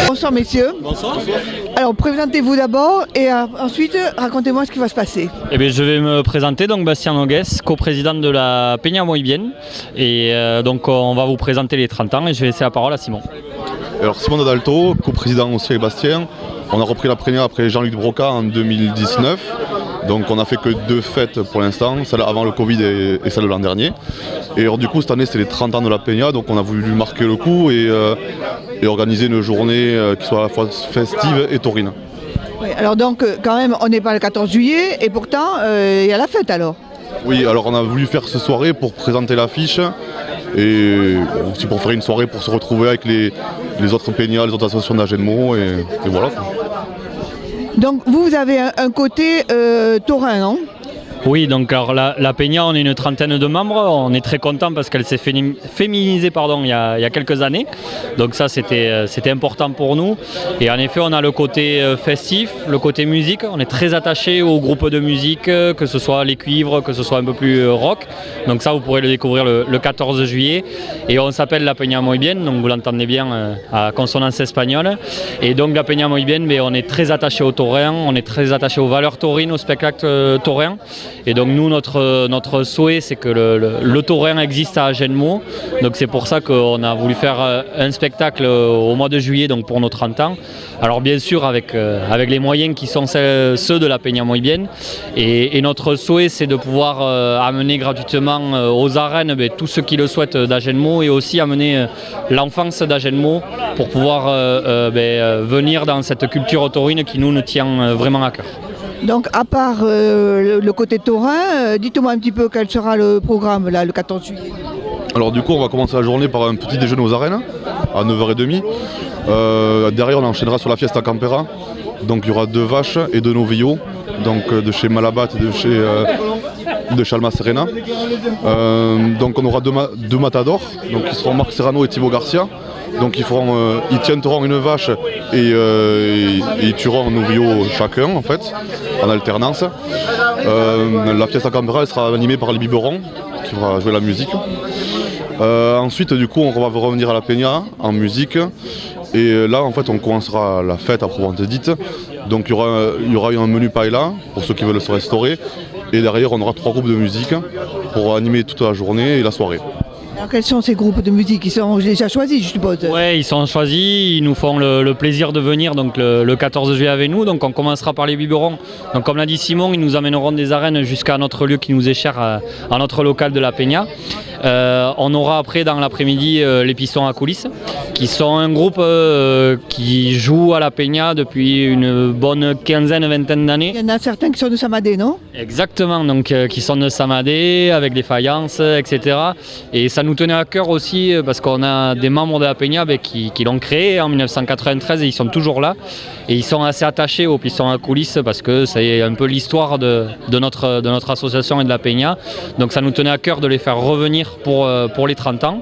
Bonsoir messieurs. Bonsoir. Alors présentez-vous d'abord et ensuite racontez-moi ce qui va se passer. Eh bien, je vais me présenter, donc Bastien Nogues, coprésident de la Peña Muy Bien. Et donc on va vous présenter les 30 ans et je vais laisser la parole à Simon. Alors Simon Adalto, coprésident aussi avec Bastien. On a repris la Peña après Jean-Luc Broca en 2019. Donc on n'a fait que 2 fêtes pour l'instant, celle avant le Covid et celle de l'an dernier. Et alors, du coup cette année c'est les 30 ans de la Peña, donc on a voulu marquer le coup et organiser une journée qui soit à la fois festive et taurine. Oui, alors donc quand même on n'est pas le 14 juillet et pourtant il y a la fête alors. Oui, alors on a voulu faire cette soirée pour présenter l'affiche et aussi pour faire une soirée pour se retrouver avec les autres Peñas, les autres associations d'Agenmo et voilà. Donc vous avez un côté taurin, non ? Oui, donc alors la Peña, on est une trentaine de membres. On est très content parce qu'elle s'est féminisée il y a quelques années. Donc ça, c'était important pour nous. Et en effet, on a le côté festif, le côté musique. On est très attaché au groupe de musique, que ce soit les cuivres, que ce soit un peu plus rock. Donc ça, vous pourrez le découvrir le 14 juillet. Et on s'appelle la Peña Muy Bien, donc vous l'entendez bien à consonance espagnole. Et donc la Peña Muy Bien, mais on est très attaché au taurin, on est très attaché aux valeurs taurines, au spectacle taurin. Et donc nous, notre souhait, c'est que le taurin existe à Agenmo. Donc c'est pour ça qu'on a voulu faire un spectacle au mois de juillet, donc pour nos 30 ans. Alors bien sûr avec les moyens qui sont ceux de la Peña Muy Bien. Et notre souhait, c'est de pouvoir amener gratuitement aux arènes tous ceux qui le souhaitent d'Agenmo et aussi amener l'enfance d'Agenmo pour pouvoir venir dans cette culture taurine qui nous tient vraiment à cœur. Donc à part le côté taurin, dites-moi un petit peu quel sera le programme là, le 14 juillet. Alors du coup on va commencer la journée par un petit déjeuner aux arènes à 9h30. Derrière on enchaînera sur la Fiesta Campera. Donc il y aura 2 vaches et 2 novillos, donc de chez Malabat et de chez Alma Serena. Donc on aura 2 matadors, donc qui seront Marc Serrano et Thibaut Garcia. Donc ils tiendront une vache et ils tueront un novillo chacun en fait, en alternance. La Fiesta Campera elle sera animée par les biberons qui vont jouer la musique. Ensuite du coup on va revenir à la Peña en musique. Et là en fait on commencera la fête à proprement dite. Donc il y aura un menu paella pour ceux qui veulent se restaurer. Et derrière on aura 3 groupes de musique pour animer toute la journée et la soirée. Alors quels sont ces groupes de musique? Ils sont déjà choisis, je suppose. Oui, ils sont choisis, ils nous font le plaisir de venir donc le 14 juillet avec nous. Donc on commencera par les biberons. Donc comme l'a dit Simon, ils nous amèneront des arènes jusqu'à notre lieu qui nous est cher, à notre local de la Peña. On aura après dans l'après-midi les Pistons à coulisses, qui sont un groupe qui joue à la Peña depuis une bonne vingtaine d'années. Il y en a certains qui sont de Samadé, non? Exactement, donc qui sont de Samadé, avec des faïences, etc. Et ça nous tenait à cœur aussi parce qu'on a des membres de la Peña qui l'ont créé en 1993 et ils sont toujours là. Et ils sont assez attachés aux Pistons à coulisses parce que c'est un peu l'histoire de notre association et de la Peña. Donc ça nous tenait à cœur de les faire revenir pour les 30 ans.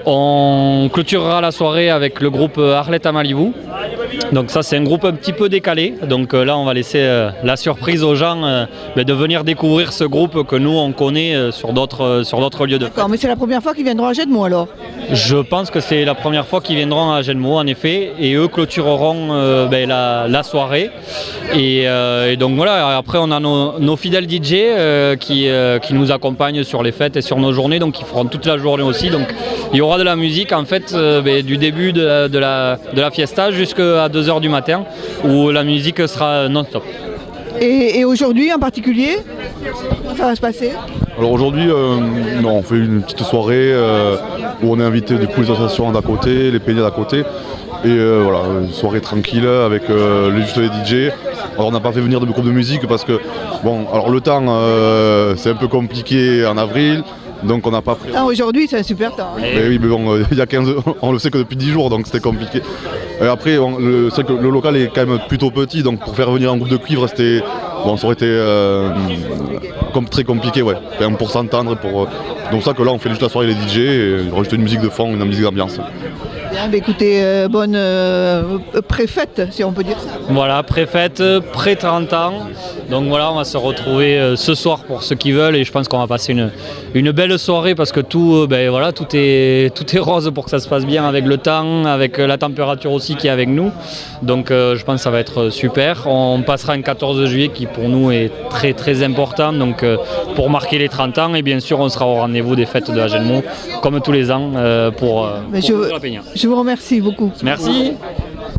On clôturera la soirée avec le groupe Arlette Malibu. Donc ça c'est un groupe un petit peu décalé. Donc là on va laisser la surprise aux gens de venir découvrir ce groupe que nous on connaît sur d'autres lieux de fête. D'accord, mais c'est la première fois qu'ils viendront à Agenmo alors? Je pense que c'est la première fois qu'ils viendront à Agenmo en effet. Et eux clôtureront la soirée. Et donc voilà, après on a nos fidèles DJ qui nous accompagnent sur les fêtes et sur nos journées. Donc ils feront toute la journée aussi. Donc il y aura de la musique en fait du début de la fiesta jusqu'à 2h du matin où la musique sera non-stop. Et aujourd'hui en particulier, comment ça va se passer? Alors aujourd'hui, on fait une petite soirée où on est invité du coup les associations d'à côté, les Peñas d'à côté. Et voilà, une soirée tranquille avec juste les DJ. Alors on n'a pas fait venir de groupe de musique parce que, bon, alors le temps c'est un peu compliqué en avril. Donc on n'a pas pris. Ah, aujourd'hui c'est un super temps. Hein. Mais oui, mais bon, il y a 15, on le sait que depuis 10 jours, donc c'était compliqué. Et après, c'est que le local est quand même plutôt petit, donc pour faire venir un groupe de cuivre, ça aurait été très compliqué, ouais. Enfin, pour s'entendre, donc ça que là on fait juste la soirée les DJ et on rajoute une musique de fond, une musique d'ambiance. Bien, bah écoutez, bonne pré-fête si on peut dire ça. Voilà, pré-fête, pré-30 ans. Donc voilà, on va se retrouver ce soir pour ceux qui veulent et je pense qu'on va passer une belle soirée parce que tout est rose pour que ça se passe bien avec le temps, avec la température aussi qui est avec nous. Donc je pense que ça va être super. On passera un 14 juillet qui pour nous est très très important donc, pour marquer les 30 ans et bien sûr on sera au rendez-vous des fêtes de Agenmo comme tous les ans pour la Peña. Je vous remercie beaucoup. Merci.